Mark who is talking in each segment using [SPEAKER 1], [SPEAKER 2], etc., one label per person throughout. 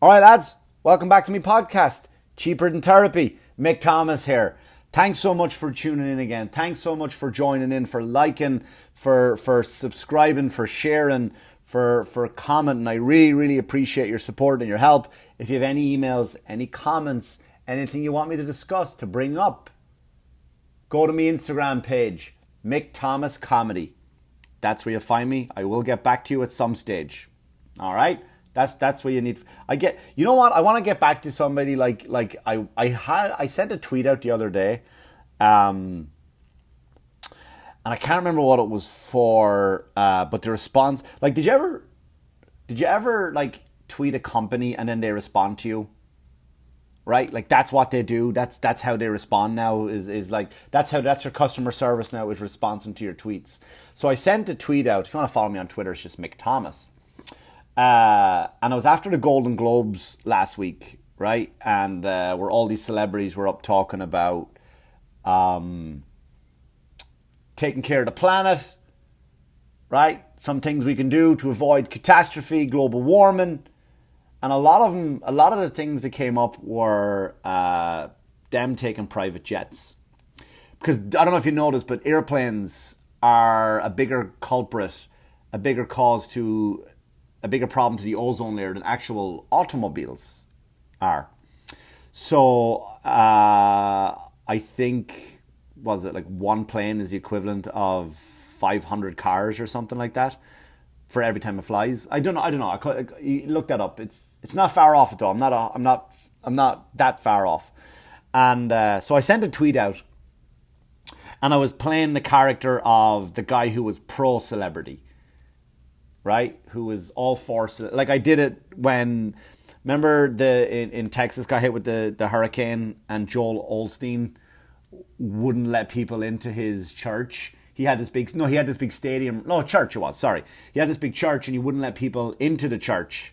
[SPEAKER 1] All right, lads, welcome back to my podcast, Cheaper Than Therapy. Mick Thomas here. Thanks so much for tuning in again. Thanks so much for joining in, for liking, for subscribing, for sharing, for commenting. I really, really appreciate your support and your help. If you have any emails, any comments, anything you want me to discuss, to bring up, go to my Instagram page, Mick Thomas Comedy. That's where you'll find me. I will get back to you at some stage. All right? That's what you need. You know what? I want to get back to somebody I sent a tweet out the other day, and I can't remember what it was for. But the response, like, did you ever like tweet a company and then they respond to you? Right? Like, that's what they do. That's how they respond now. Is like that's their customer service now, is responding to your tweets. So I sent a tweet out. If you want to follow me on Twitter, it's just Mick Thomas. And I was after the Golden Globes last week, right? And where all these celebrities were up talking about taking care of the planet, right? Some things we can do to avoid catastrophe, global warming. And a lot of the things that came up were them taking private jets. Because I don't know if you noticed, but airplanes are a bigger culprit, a bigger problem to the ozone layer than actual automobiles are. So I think, was it like one plane is the equivalent of 500 cars or something like that for every time it flies? I don't know. You look that up. It's not far off at all. I'm not that far off. And so I sent a tweet out, and I was playing the character of the guy who was pro celebrity, right? Who was all for, like, I did it when, remember in Texas got hit with the hurricane, and Joel Osteen wouldn't let people into his church. He had this big stadium. No, church it was, sorry. He had this big church, and he wouldn't let people into the church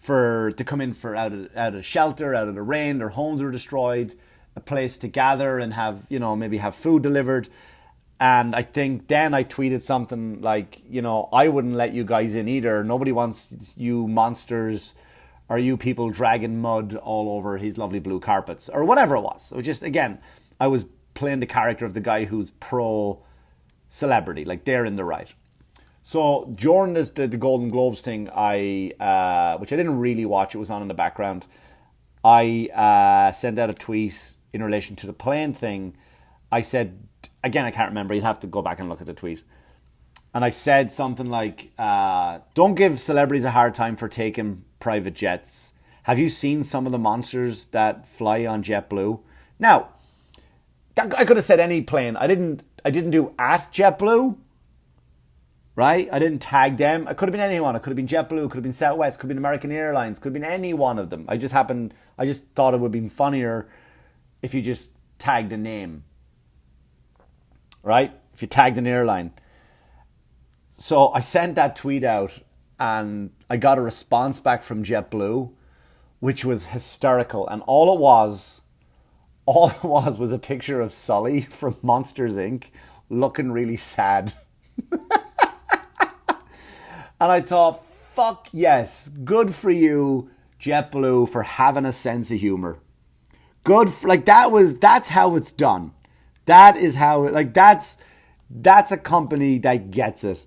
[SPEAKER 1] to come in for out of shelter, out of the rain. Their homes were destroyed, a place to gather and have, maybe have food delivered. And I think then I tweeted something like, I wouldn't let you guys in either. Nobody wants you monsters or you people dragging mud all over his lovely blue carpets, or whatever it was. It was just, again, I was playing the character of the guy who's pro celebrity, like they're in the right. So during the Golden Globes thing, which I didn't really watch, it was on in the background, I sent out a tweet in relation to the plane thing. I said, again, I can't remember. You'd have to go back and look at the tweet. And I said something like, don't give celebrities a hard time for taking private jets. Have you seen some of the monsters that fly on JetBlue? Now, I could have said any plane. I didn't do at JetBlue, right? I didn't tag them. It could have been anyone. It could have been JetBlue. It could have been Southwest. It could have been American Airlines. It could have been any one of them. I just thought it would be funnier if you just tagged a name, right? If you tagged an airline. So I sent that tweet out, and I got a response back from JetBlue, which was hysterical. And all it was a picture of Sully from Monsters, Inc. looking really sad. And I thought, fuck yes, good for you, JetBlue, for having a sense of humor. That's how it's done. That is how, that's a company that gets it.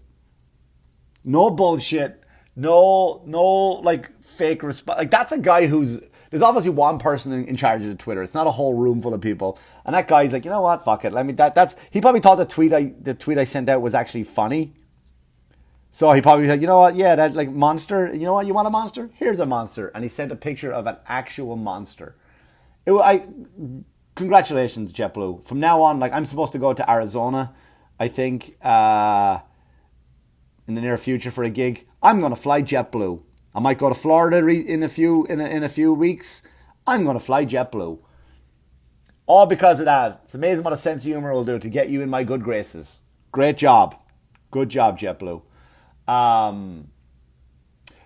[SPEAKER 1] No bullshit. No fake response. Like, that's a guy there's obviously one person in charge of the Twitter. It's not a whole room full of people. And that guy's like, you know what? Fuck it. I mean, he probably thought the tweet I sent out was actually funny. So he probably said, you know what? Yeah, that, like, monster. You know what? You want a monster? Here's a monster. And he sent a picture of an actual monster. Congratulations, JetBlue. From now on, like, I'm supposed to go to Arizona, I think, in the near future for a gig. I'm going to fly JetBlue. I might go to Florida in a few weeks. I'm going to fly JetBlue. All because of that. It's amazing what a sense of humor will do to get you in my good graces. Great job. Good job, JetBlue.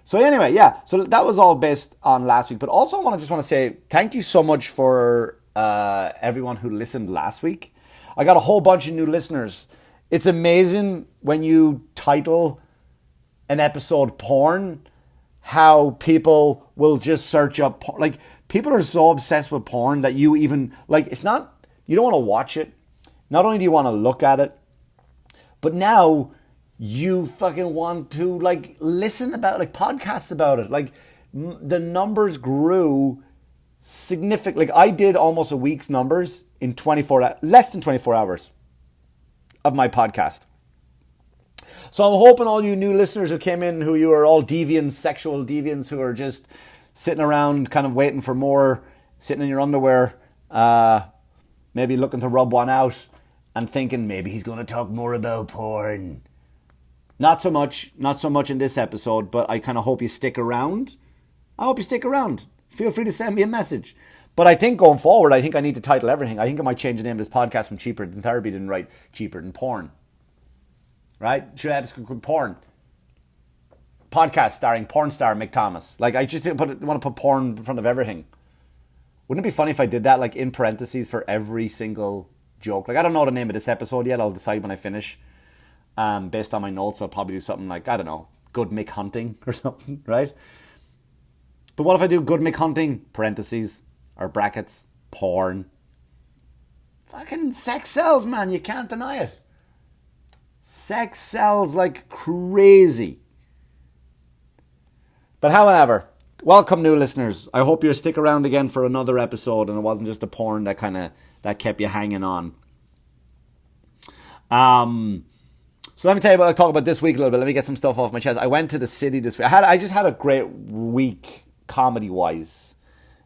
[SPEAKER 1] So anyway, yeah. So that was all based on last week. But also I just want to say thank you so much for everyone who listened last week. I got a whole bunch of new listeners. It's amazing when you title an episode porn how people will just search up porn. Like, people are so obsessed with porn that you even, like, it's not, you don't want to watch it. Not only do you want to look at it, but now you fucking want to, like, listen about, like, podcasts about it. Like, the numbers grew significantly. Like, I did almost a week's numbers in less than 24 hours of my podcast. So I'm hoping all you new listeners who came in, who you are all deviants, sexual deviants, who are just sitting around kind of waiting for more, sitting in your underwear, maybe looking to rub one out and thinking maybe he's going to talk more about porn. Not so much in this episode, but I kind of hope you stick around. I hope you stick around. Feel free to send me a message. But I think going forward, I think I need to title everything. I think I might change the name of this podcast from Cheaper Than Therapy than write Cheaper Than Porn. Right? Should I have porn? Podcast starring porn star Mick Thomas. Like, I just want to put porn in front of everything. Wouldn't it be funny if I did that, like, in parentheses for every single joke? Like, I don't know the name of this episode yet. I'll decide when I finish. Based on my notes, I'll probably do something like, I don't know, Good Mick Hunting or something, right? But what if I do Good Mick Hunting, parentheses, or brackets, porn? Fucking sex sells, man. You can't deny it. Sex sells like crazy. But however, welcome new listeners. I hope you'll stick around again for another episode and it wasn't just the porn that kept you hanging on. So let me tell you I'll talk about this week a little bit. Let me get some stuff off my chest. I went to the city this week. I just had a great week comedy-wise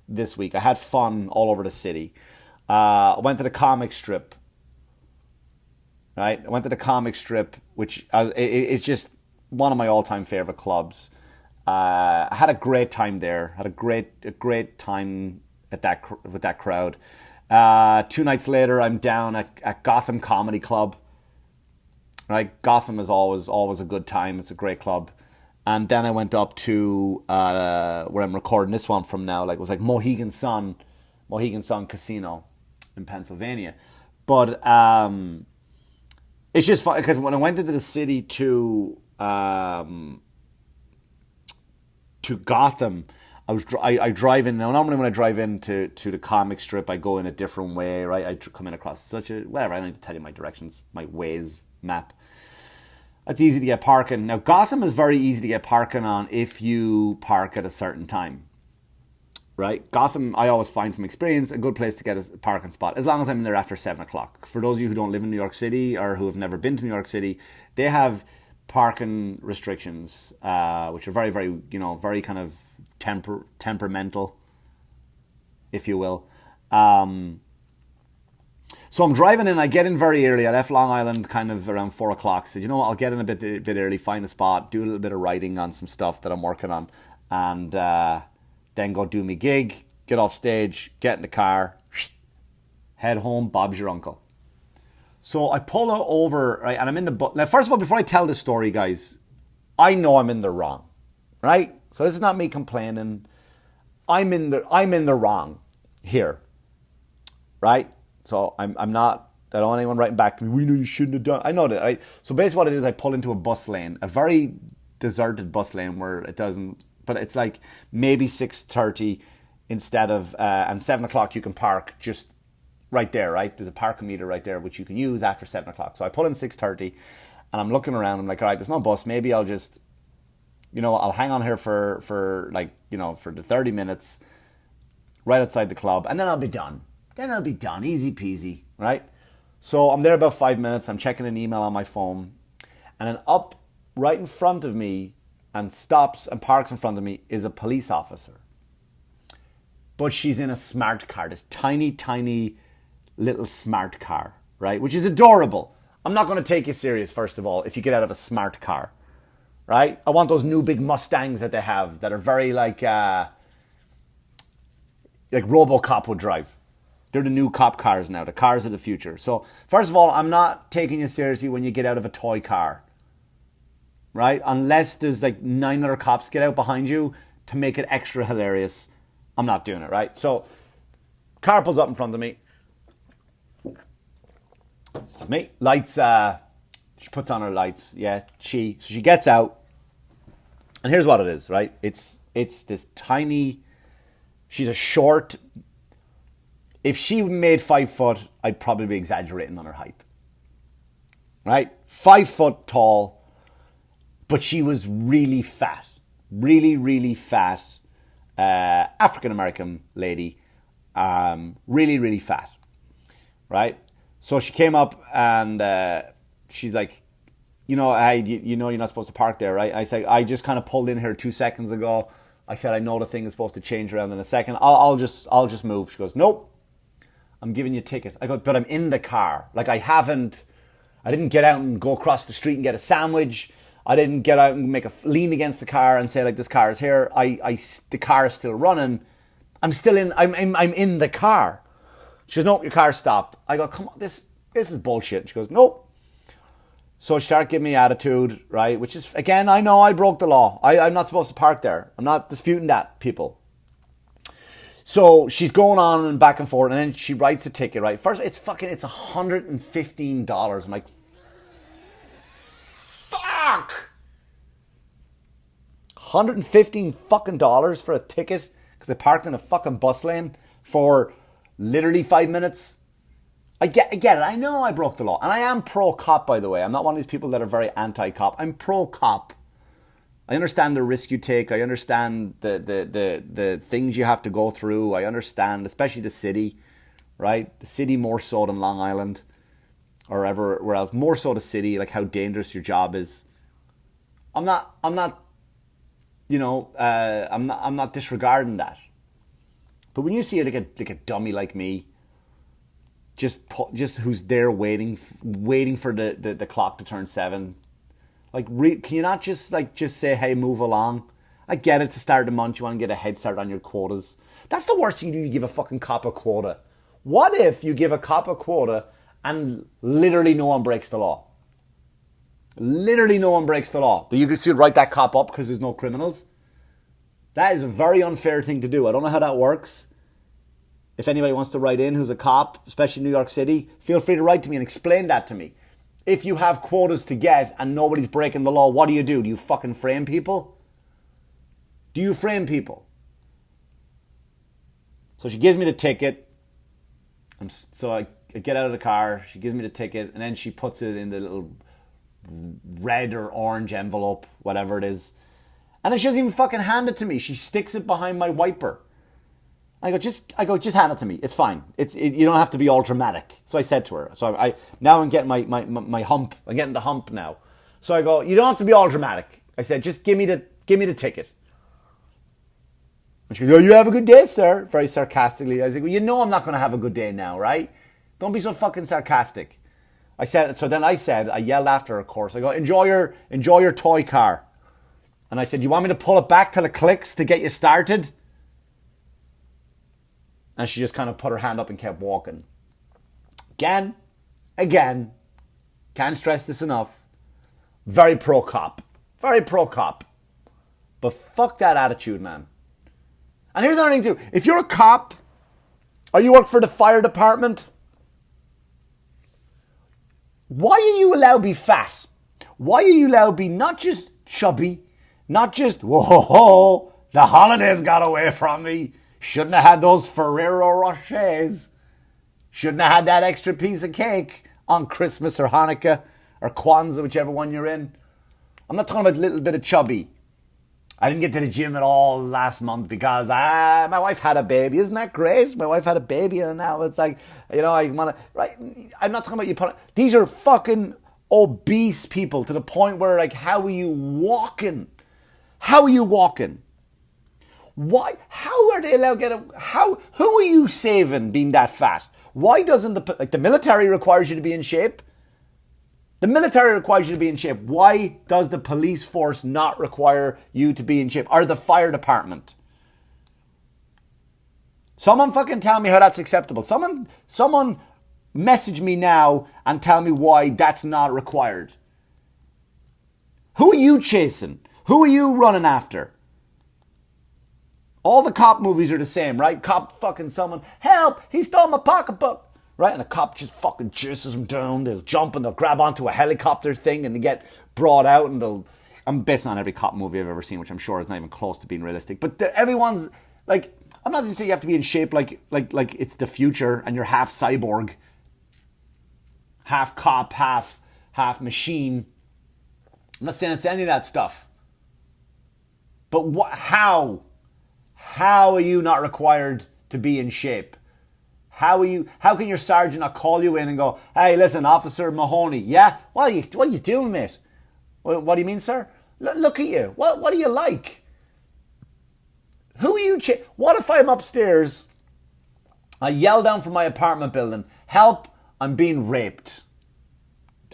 [SPEAKER 1] this week. I had fun all over the city. I went to the comic strip. Right? I went to the comic strip, which is just one of my all-time favorite clubs. I had a great time there. Had a great time with that crowd. 2 nights later, I'm down at Gotham Comedy Club. Right? Gotham is always a good time. It's a great club. And then I went up to where I'm recording this one from now. Like, it was like Mohegan Sun Casino in Pennsylvania. But it's just fun because when I went into the city to Gotham, I drive in. Now, normally when I drive into the comic strip, I go in a different way, right? I come in across whatever. I don't need to tell you my directions, my Waze map. It's easy to get parking. Now, Gotham is very easy to get parking on if you park at a certain time, right? Gotham, I always find from experience, a good place to get a parking spot, as long as I'm in there after 7 o'clock. For those of you who don't live in New York City or who have never been to New York City, they have parking restrictions, which are very, very, very kind of temperamental, if you will. So I'm driving in. I get in very early. I left Long Island kind of around 4 o'clock. Said, I'll get in a bit early, find a spot, do a little bit of writing on some stuff that I'm working on, and then go do me gig, get off stage, get in the car, head home. Bob's your uncle. So I pull over, right, and I'm in the... Now, first of all, before I tell this story, guys, I know I'm in the wrong, right? So this is not me complaining. I'm in the wrong here, right? So I'm not... I don't want anyone writing back to me, we know you shouldn't have done... I know that, right? So basically what it is, I pull into a bus lane, a very deserted bus lane where it doesn't... But it's like maybe 6:30 instead of... and 7 o'clock you can park just right there, right? There's a parking meter right there which you can use after 7 o'clock. So I pull in 6:30 and I'm looking around. I'm like, all right, there's no bus. Maybe I'll just... I'll hang on here for for the 30 minutes right outside the club and then I'll be done. Easy peasy, right? So I'm there about 5 minutes. I'm checking an email on my phone. And then up right in front of me and stops and parks in front of me is a police officer. But she's in a smart car, this tiny, tiny little smart car, right? Which is adorable. I'm not going to take you serious, first of all, if you get out of a smart car, right? I want those new big Mustangs that they have that are very like RoboCop would drive. They're the new cop cars now, the cars of the future. So, first of all, I'm not taking it seriously when you get out of a toy car, right? Unless there's like 9 other cops get out behind you to make it extra hilarious. I'm not doing it, right? So, car pulls up in front of me. Excuse me. Lights, she puts on her lights. Yeah, so she gets out. And here's what it is, right? It's this tiny. She's a short. If she made 5 foot, I'd probably be exaggerating on her height. Right? 5 foot tall, but she was really fat. Really, really fat. African-American lady. Really, really fat. Right? So she came up and she's like, you know, you know you're not supposed to park there, right? I said, I just kind of pulled in here 2 seconds ago. I said, I know the thing is supposed to change around in a second. I'll just move. She goes, nope, I'm giving you a ticket. I go, but I'm in the car. Like I didn't get out and go across the street and get a sandwich. I didn't get out and make a lean against the car and say like, this car is here. The car is still running. I'm in the car. She goes, nope, your car stopped. I go, come on, this is bullshit. She goes, nope. So she started giving me attitude, right? Which is, again, I know I broke the law. I'm not supposed to park there. I'm not disputing that, people. So she's going on and back and forth, and then she writes a ticket, right? First, it's $115. I'm like, fuck! $115 fucking dollars for a ticket because I parked in a fucking bus lane for literally 5 minutes. I get it. I know I broke the law. And I am pro-cop, by the way. I'm not one of these people that are very anti-cop. I'm pro-cop. I understand the risk you take. I understand the things you have to go through. I understand, especially the city, right? The city more so than Long Island or everywhere else. More so the city, like how dangerous your job is. I'm not disregarding that. But when you see like a dummy like me, just who's there waiting for the clock to turn 7. Like, can you not just say, hey, move along? I get it, to start the month, you want to get a head start on your quotas. That's the worst thing you do, you give a fucking cop a quota. What if you give a cop a quota and literally no one breaks the law? Literally no one breaks the law. You could still write that cop up because there's no criminals. That is a very unfair thing to do. I don't know how that works. If anybody wants to write in who's a cop, especially in New York City, feel free to write to me and explain that to me. If you have quotas to get and nobody's breaking the law, what do? Do you fucking frame people? Do you frame people? So she gives me the ticket. So I get out of the car. She gives me the ticket. And then she puts it in the little red or orange envelope, whatever it is. And then she doesn't even fucking hand it to me. She sticks it behind my wiper. I go, just hand it to me. It's fine. You don't have to be all dramatic. So I said to her. So now I'm getting my hump. I'm getting the hump now. So I go, you don't have to be all dramatic. I said, just give me the ticket. And she goes, oh, you have a good day, sir. Very sarcastically. I was like, well, you know I'm not going to have a good day now, right? Don't be so fucking sarcastic. I yelled after her, of course. I go, enjoy your toy car. And I said, you want me to pull it back till it clicks to get you started? And she just kind of put her hand up and kept walking. Again, can't stress this enough. Very pro-cop. Very pro-cop. But fuck that attitude, man. And here's another thing too. If you're a cop, or you work for the fire department, why are you allowed to be fat? Why are you allowed to be not just chubby, not just, whoa, the holidays got away from me. Shouldn't have had those Ferrero Rochers. Shouldn't have had that extra piece of cake on Christmas or Hanukkah or Kwanzaa, whichever one you're in. I'm not talking about a little bit of chubby. I didn't get to the gym at all last month because my wife had a baby. Isn't that great? My wife had a baby and now it's like, I want to... Right? I'm not talking about you... These are fucking obese people to the point where, like, how are you walking? How are you walking? Why? How are they allowed to get who are you saving being that fat? Why doesn't the military requires you to be in shape? The military requires you to be in shape. Why does the police force not require you to be in shape? Or the fire department? Someone fucking tell me how that's acceptable. Someone message me now and tell me why that's not required. Who are you chasing? Who are you running after? All the cop movies are the same, right? Cop fucking someone, help, he stole my pocketbook. Right? And the cop just fucking chases them down. They'll jump and they'll grab onto a helicopter thing and they get brought out and they'll I'm basing on every cop movie I've ever seen, which I'm sure is not even close to being realistic. But everyone's like, I'm not saying you have to be in shape like it's the future and you're half cyborg, half cop, half machine. I'm not saying it's any of that stuff. But how are you not required to be in shape? How can your sergeant not call you in and go, hey, listen, Officer Mahoney, yeah? What are you doing, mate? What do you mean, sir? Look at you. What do you like? Who are you? What if I'm upstairs? I yell down from my apartment building, help, I'm being raped.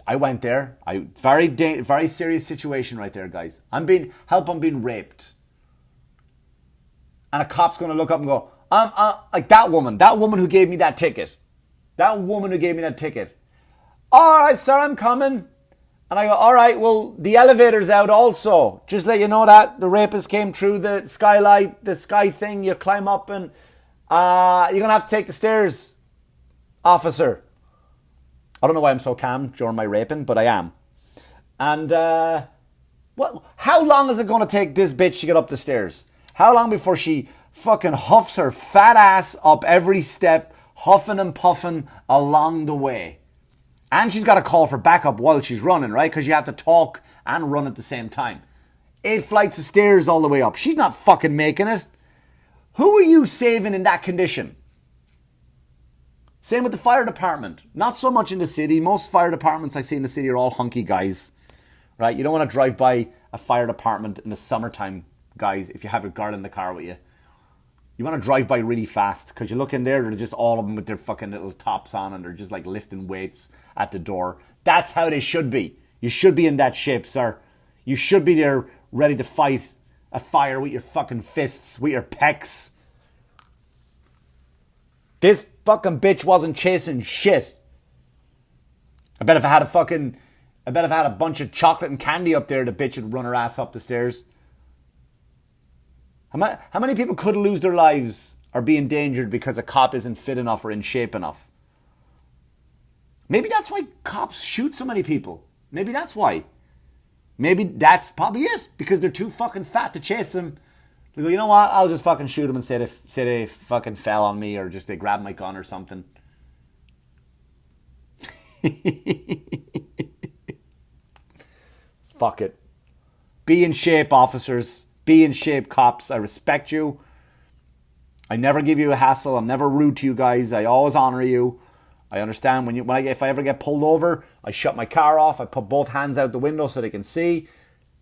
[SPEAKER 1] I went there. Very serious situation right there, guys. I'm being raped. And a cop's going to look up and go, like that woman who gave me that ticket. All right, sir, I'm coming. And I go, all right, well, the elevator's out also. Just let you know that the rapist came through the skylight, the sky thing. You climb up and you're going to have to take the stairs, officer. I don't know why I'm so calm during my raping, but I am. And how long is it going to take this bitch to get up the stairs? How long before she fucking huffs her fat ass up every step, huffing and puffing along the way? And she's got to call for backup while she's running, right? Because you have to talk and run at the same time. 8 flights of stairs all the way up. She's not fucking making it. Who are you saving in that condition? Same with the fire department. Not so much in the city. Most fire departments I see in the city are all hunky guys, right? You don't want to drive by a fire department in the summertime, guys, if you have a girl in the car with you. You want to drive by really fast because you look in there, they're just all of them with their fucking little tops on and they're just like lifting weights at the door. That's how they should be. You should be in that shape, sir. You should be there ready to fight a fire with your fucking fists, with your pecs. This fucking bitch wasn't chasing shit. I bet if I had a bunch of chocolate and candy up there, the bitch would run her ass up the stairs. How many people could lose their lives or be endangered because a cop isn't fit enough or in shape enough? Maybe that's why cops shoot so many people. Maybe that's why. Maybe that's probably it. Because they're too fucking fat to chase them. They go, you know what? I'll just fucking shoot them and say they fucking fell on me or just they grabbed my gun or something. Fuck it. Be in shape, officers. Be in shape, cops. I respect you. I never give you a hassle. I'm never rude to you guys. I always honor you. I understand if I ever get pulled over, I shut my car off. I put both hands out the window so they can see.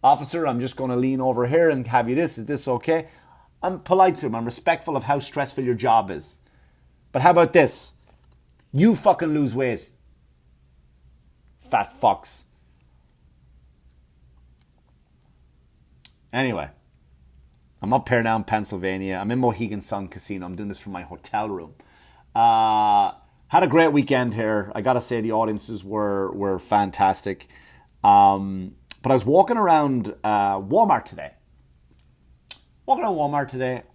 [SPEAKER 1] Officer, I'm just going to lean over here and have you this. Is this okay? I'm polite to them. I'm respectful of how stressful your job is. But how about this? You fucking lose weight. Fat fucks. Anyway. I'm up here now in Pennsylvania. I'm in Mohegan Sun Casino. I'm doing this from my hotel room. Had a great weekend here. I got to say the audiences were fantastic. But I was walking around Walmart today.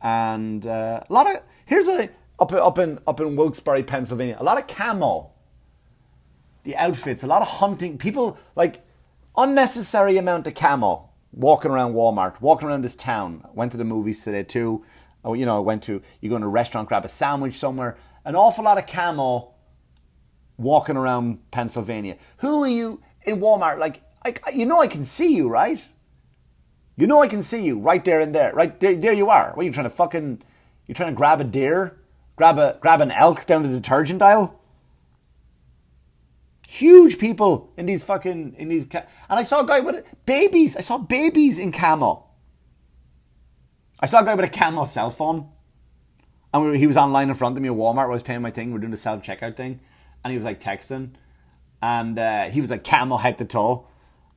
[SPEAKER 1] And a lot of... Here's what up in Wilkes-Barre, Pennsylvania. A lot of camo. The outfits. A lot of hunting. People, like, unnecessary amount of camo. Walking around Walmart, walking around this town. Went to the movies today too. You go into a restaurant, grab a sandwich somewhere. An awful lot of camo walking around Pennsylvania. Who are you in Walmart? Like, I can see you, right? You know I can see you right there and there. Right there you are. What are you trying to grab a deer? Grab an elk down the detergent aisle? Huge people in these. And I saw a guy with babies. I saw babies in camo. I saw a guy with a camo cell phone. And he was online in front of me at Walmart where I was paying my thing. We're doing the self-checkout thing. And he was like texting. And he was like camo head to toe.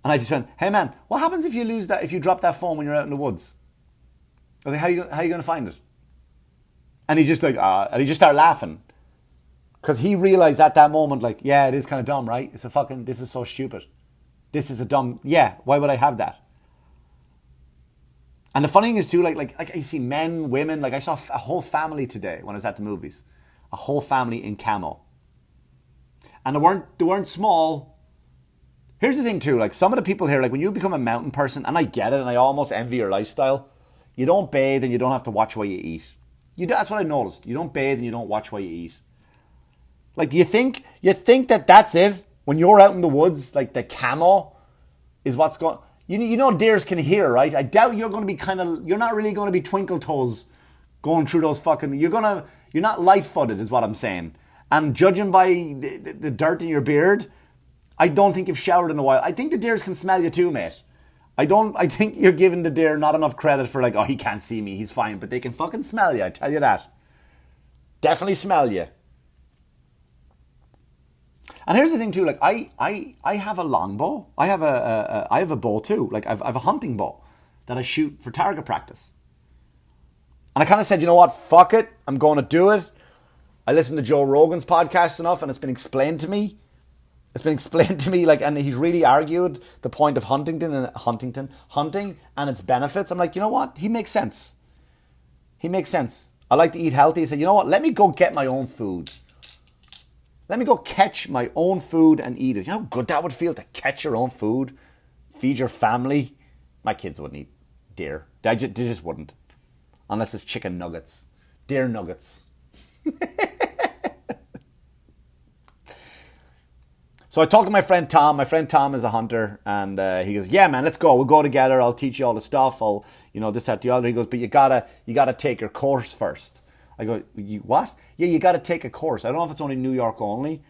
[SPEAKER 1] And I just went, hey man, what happens if you drop that phone when you're out in the woods? I was like, how are you going to find it? And he just started laughing. Because he realized at that moment, like, yeah, it is kind of dumb, right? This is so stupid. This is a dumb, yeah, why would I have that? And the funny thing is too, like I see men, women, like I saw a whole family today when I was at the movies. A whole family in camo. And they weren't small. Here's the thing too, like some of the people here, like when you become a mountain person, and I get it, and I almost envy your lifestyle, you don't bathe and you don't have to watch what you eat. That's what I noticed. You don't bathe and you don't watch what you eat. Like, do you think that that's it? When you're out in the woods, like the camo is what's going... You know deers can hear, right? I doubt you're going to be you're not really going to be twinkle toes going through those fucking... You're not light-footed is what I'm saying. And judging by the dirt in your beard, I don't think you've showered in a while. I think the deers can smell you too, mate. I think you're giving the deer not enough credit for like, oh, he can't see me, he's fine. But they can fucking smell you, I tell you that. Definitely smell you. And here's the thing too, like I have a longbow. I have a bow too. Like I've a hunting bow that I shoot for target practice. And I kind of said, you know what, fuck it, I'm going to do it. I listened to Joe Rogan's podcast enough, and it's been explained to me. Like, and he's really argued the point of hunting and its benefits. I'm like, you know what? He makes sense. I like to eat healthy. He said, you know what? Let me go get my own food. Let me go catch my own food and eat it. You know how good that would feel to catch your own food, feed your family. My kids wouldn't eat deer. They just wouldn't, unless it's chicken nuggets, deer nuggets. So I talked to my friend Tom. My friend Tom is a hunter, and he goes, "Yeah, man, let's go. We'll go together. I'll teach you all the stuff. I'll, this, that, the other." He goes, "But you gotta take your course first." I go, "You what?" "Yeah, you gotta take a course. I don't know if it's only New York only,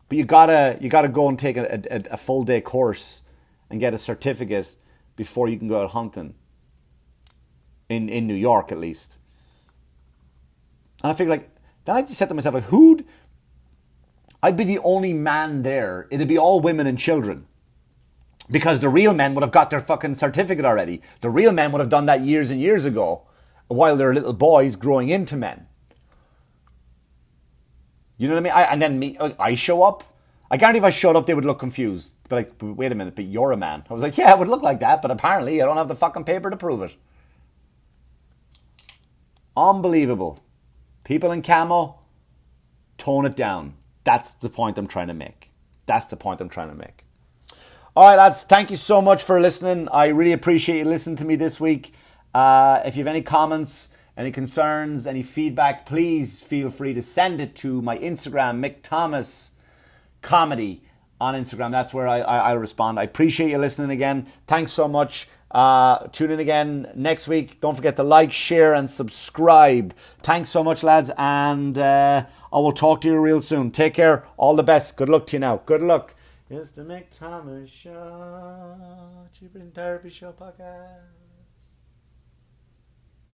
[SPEAKER 1] but you gotta go and take a full day course and get a certificate before you can go out hunting. In New York, at least." And I figured, like, then I just said to myself, like, I'd be the only man there. It'd be all women and children. Because the real men would have got their fucking certificate already. The real men would have done that years and years ago, while they're little boys growing into men. You know what I mean? I show up. I guarantee if I showed up, they would look confused. But like, wait a minute, but you're a man. I was like, yeah, it would look like that, but apparently I don't have the fucking paper to prove it. Unbelievable. People in camo, tone it down. That's the point I'm trying to make. All right, lads, thank you so much for listening. I really appreciate you listening to me this week. If you have any comments, any concerns, any feedback, please feel free to send it to my Instagram, Mick Thomas Comedy on Instagram. That's where I'll respond. I appreciate you listening again. Thanks so much. Tune in again next week. Don't forget to like, share, and subscribe. Thanks so much, lads, and I will talk to you real soon. Take care. All the best. Good luck to you now. Good luck. It's the Mick Thomas Show. Cheaper Than Therapy Show podcast.